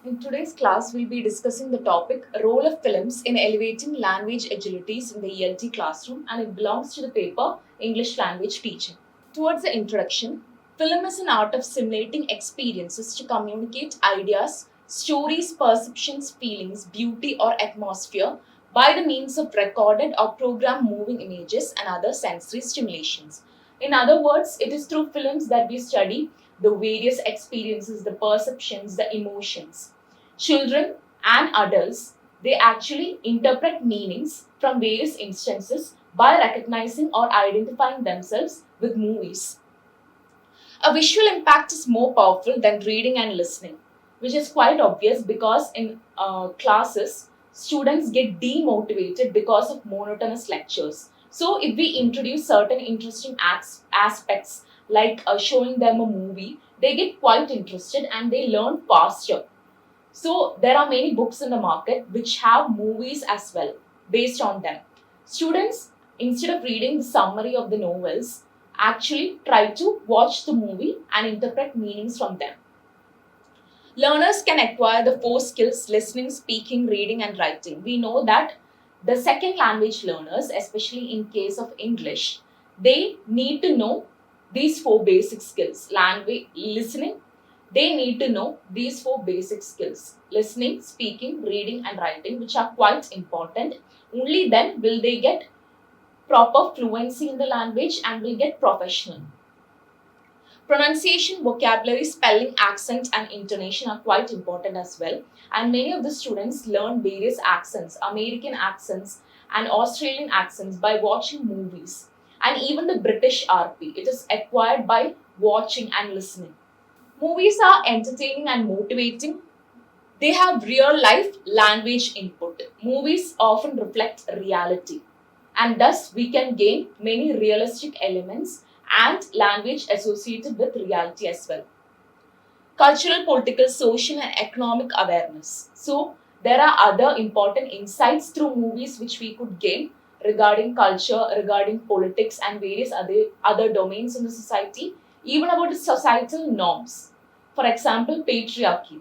In today's class, we'll be discussing the topic Role of Films in Elevating Language Agilities in the ELT Classroom, and it belongs to the paper English Language Teaching. Towards the introduction, film is an art of simulating experiences to communicate ideas, stories, perceptions, feelings, beauty, or atmosphere by the means of recorded or programmed moving images and other sensory stimulations. In other words, it is through films that we study the various experiences, the perceptions, the emotions. Children and adults, they actually interpret meanings from various instances by recognizing or identifying themselves with movies. A visual impact is more powerful than reading and listening, which is quite obvious because in classes, students get demotivated because of monotonous lectures. So, if we introduce certain interesting aspects like showing them a movie, they get quite interested and they learn faster. So there are many books in the market which have movies as well based on them. Students, instead of reading the summary of the novels, actually try to watch the movie and interpret meanings from them. Learners can acquire the four skills listening, speaking, reading, and writing. We know that the second language learners, especially in case of English, they need to know these four basic skills language, listening. They need to know these four basic skills listening, speaking, reading, and writing, which are quite important. Only then will they get proper fluency in the language and will get professional. Pronunciation, vocabulary, spelling, accent, and intonation are quite important as well. And many of the students learn various accents, American accents and Australian accents by watching movies. And even the British RP, it is acquired by watching and listening. Movies are entertaining and motivating. They have real life language input. Movies often reflect reality, and thus we can gain many realistic elements and language associated with reality as well. Cultural, political, social, and economic awareness. So, there are other important insights through movies which we could gain regarding culture, regarding politics, and various other domains in the society, even about the societal norms. For example, patriarchy.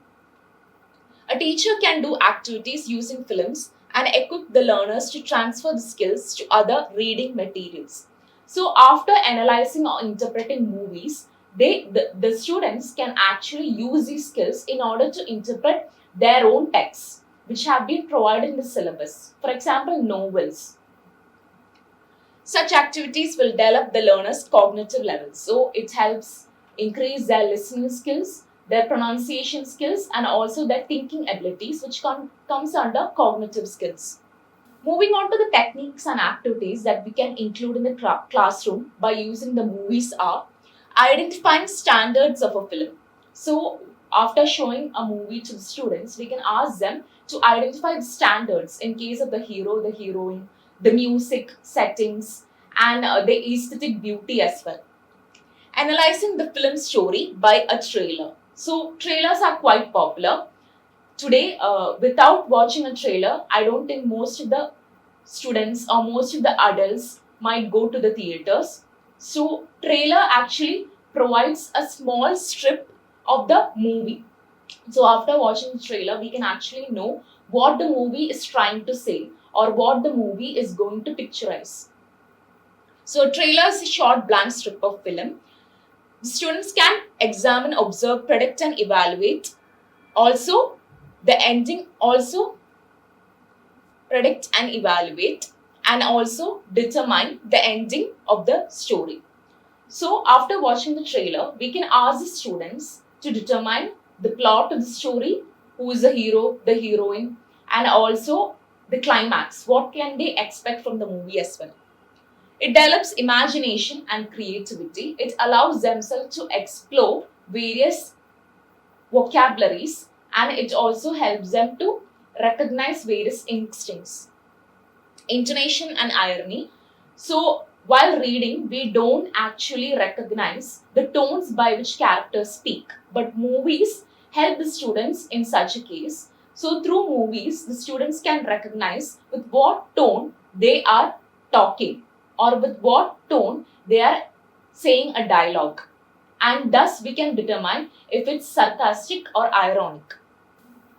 A teacher can do activities using films and equip the learners to transfer the skills to other reading materials. So, after analyzing or interpreting movies, the students can actually use these skills in order to interpret their own texts, which have been provided in the syllabus. For example, novels. Such activities will develop the learner's cognitive levels. So, it helps increase their listening skills, their pronunciation skills, and also their thinking abilities, which comes under cognitive skills. Moving on to the techniques and activities that we can include in the classroom by using the movies are identifying standards of a film. So, after showing a movie to the students, we can ask them to identify the standards in case of the hero, the heroine, the music, settings, and the aesthetic beauty as well. Analyzing the film story by a trailer. So, trailers are quite popular. Today, without watching a trailer, I don't think most of the students or most of the adults might go to the theaters. So, trailer actually provides a small strip of the movie. So, after watching the trailer, we can actually know what the movie is trying to say or what the movie is going to picturize. So, a trailer is a short blank strip of film. Students can examine, observe, predict, and evaluate. Also, the ending also predict and evaluate, and also determine the ending of the story. So, after watching the trailer, we can ask the students to determine the plot of the story, who is the hero, the heroine, and also the climax. What can they expect from the movie as well? It develops imagination and creativity. It allows themselves to explore various vocabularies, and it also helps them to recognize various instincts. Intonation and irony. So, while reading, we don't actually recognize the tones by which characters speak, but movies help the students in such a case. So, through movies, the students can recognize with what tone they are talking or with what tone they are saying a dialogue, and thus we can determine if it's sarcastic or ironic.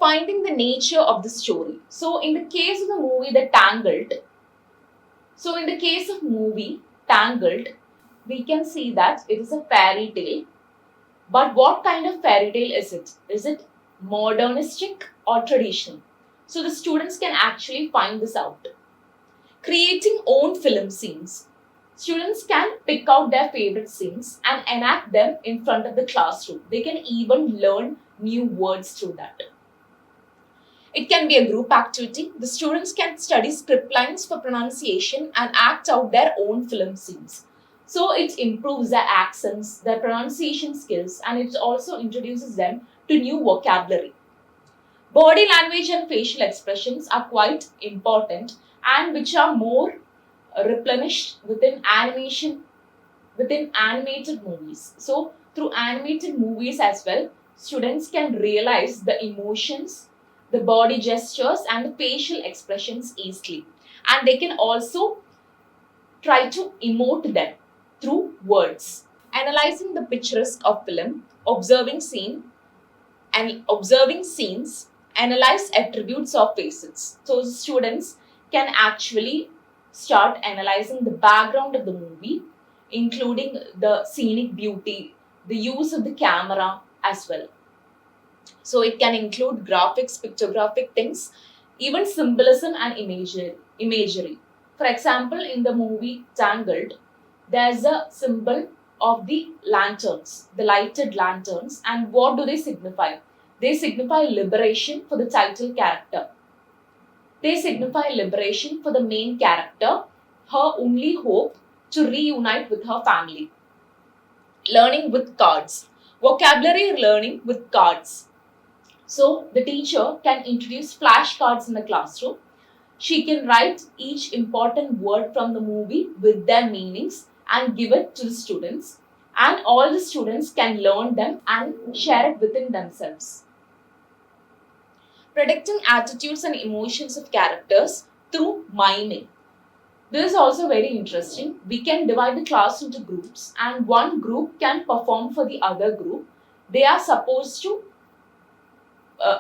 Finding the nature of the story. So in the case of the movie Tangled, we can see that it is a fairy tale. But what kind of fairy tale is it? Is it modernistic or traditional? So the students can actually find this out. Creating own film scenes. Students can pick out their favorite scenes and enact them in front of the classroom. They can even learn new words through that. It can be a group activity. The students can study script lines for pronunciation and act out their own film scenes. So it improves their accents, their pronunciation skills, and it also introduces them to new vocabulary. Body language and facial expressions are quite important and which are more replenished within animated movies. So through animated movies as well, students can realize the emotions, the body gestures and the facial expressions easily, and they can also try to emote them through words. Analyzing the picturesque of film, observing scenes, analyze attributes of faces. So students can actually start analyzing the background of the movie, including the scenic beauty, the use of the camera as well. So it can include graphics, pictographic things, even symbolism and imagery. For example, in the movie Tangled, there's a symbol of the lanterns, the lighted lanterns, and what do they signify? They signify liberation for the title character. They signify liberation for the main character, her only hope to reunite with her family. Learning with cards. Vocabulary learning with cards. So the teacher can introduce flashcards in the classroom. She can write each important word from the movie with their meanings and give it to the students. And all the students can learn them and share it within themselves. Predicting attitudes and emotions of characters through miming. This is also very interesting. We can divide the class into groups, and one group can perform for the other group. They are supposed to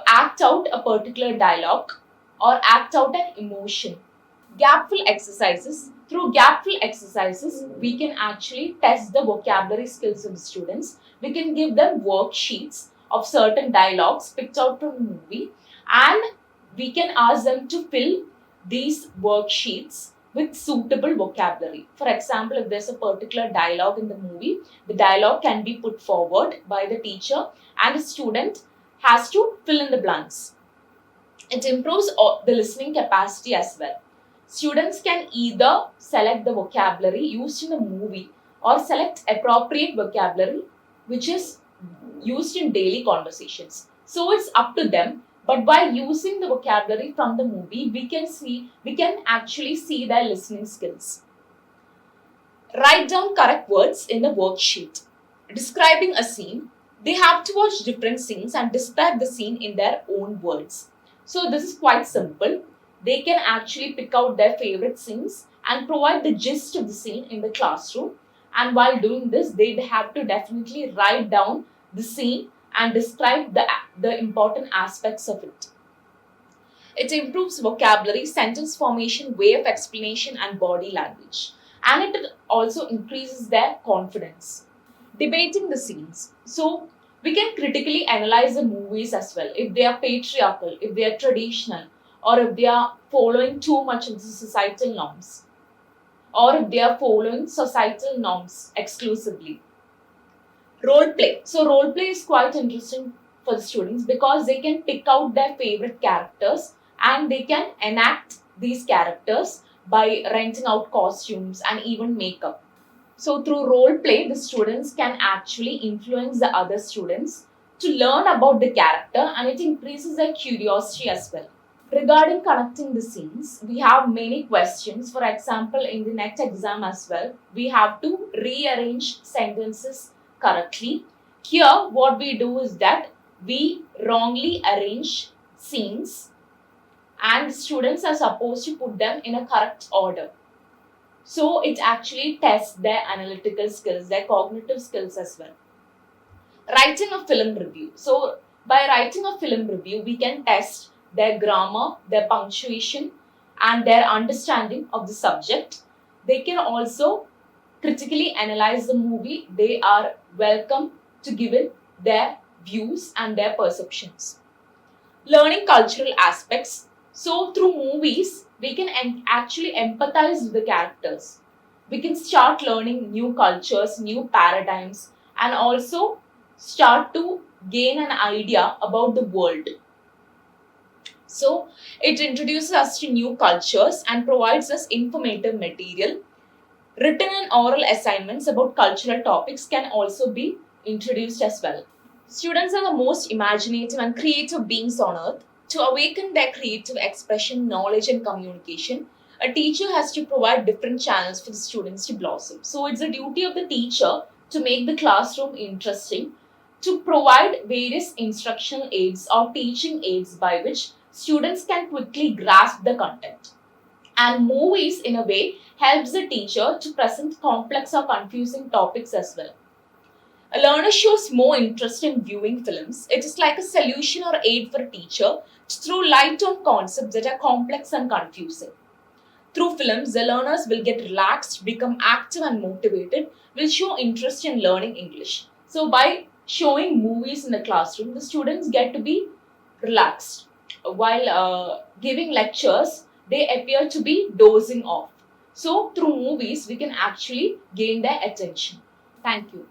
act out a particular dialogue or act out an emotion. Gapful exercises. Through gapful exercises, we can actually test the vocabulary skills of the students. We can give them worksheets of certain dialogues picked out from the movie, and we can ask them to fill these worksheets with suitable vocabulary. For example, if there's a particular dialogue in the movie, the dialogue can be put forward by the teacher and the student has to fill in the blanks. It improves the listening capacity as well. Students can either select the vocabulary used in the movie or select appropriate vocabulary which is used in daily conversations. So it's up to them. But by using the vocabulary from the movie, we can actually see their listening skills. Write down correct words in the worksheet. Describing a scene, they have to watch different scenes and describe the scene in their own words. So this is quite simple. They can actually pick out their favorite scenes and provide the gist of the scene in the classroom. And while doing this, they have to definitely write down the scene and describe the important aspects of it. It improves vocabulary, sentence formation, way of explanation, and body language. And it also increases their confidence. Debating the scenes. So, we can critically analyze the movies as well. If they are patriarchal, if they are traditional, or if they are following too much of the societal norms, or if they are following societal norms exclusively. Role play. So role play is quite interesting for the students because they can pick out their favorite characters and they can enact these characters by renting out costumes and even makeup. So through role play, the students can actually influence the other students to learn about the character, and it increases their curiosity as well. Regarding connecting the scenes, we have many questions. For example, in the next exam as well, we have to rearrange sentences correctly. Here, what we do is that we wrongly arrange scenes and students are supposed to put them in a correct order. So it actually tests their analytical skills, their cognitive skills as well. Writing a film review. So By writing a film review, we can test their grammar, their punctuation, and their understanding of the subject. They can also critically analyze the movie. They are welcome to give it their views and their perceptions. Learning cultural aspects. So, through movies, we can actually empathize with the characters. We can start learning new cultures, new paradigms, and also start to gain an idea about the world. So, it introduces us to new cultures and provides us informative material. Written and oral assignments about cultural topics can also be introduced as well. Students are the most imaginative and creative beings on earth. To awaken their creative expression, knowledge, and communication, a teacher has to provide different channels for the students to blossom. So, it's the duty of the teacher to make the classroom interesting, to provide various instructional aids or teaching aids by which students can quickly grasp the content. And movies, in a way, helps the teacher to present complex or confusing topics as well. A learner shows more interest in viewing films. It is like a solution or aid for a teacher to throw light on concepts that are complex and confusing. Through films, the learners will get relaxed, become active and motivated, will show interest in learning English. So, by showing movies in the classroom, the students get to be relaxed. While giving lectures, they appear to be dozing off. So, through movies, we can actually gain their attention. Thank you.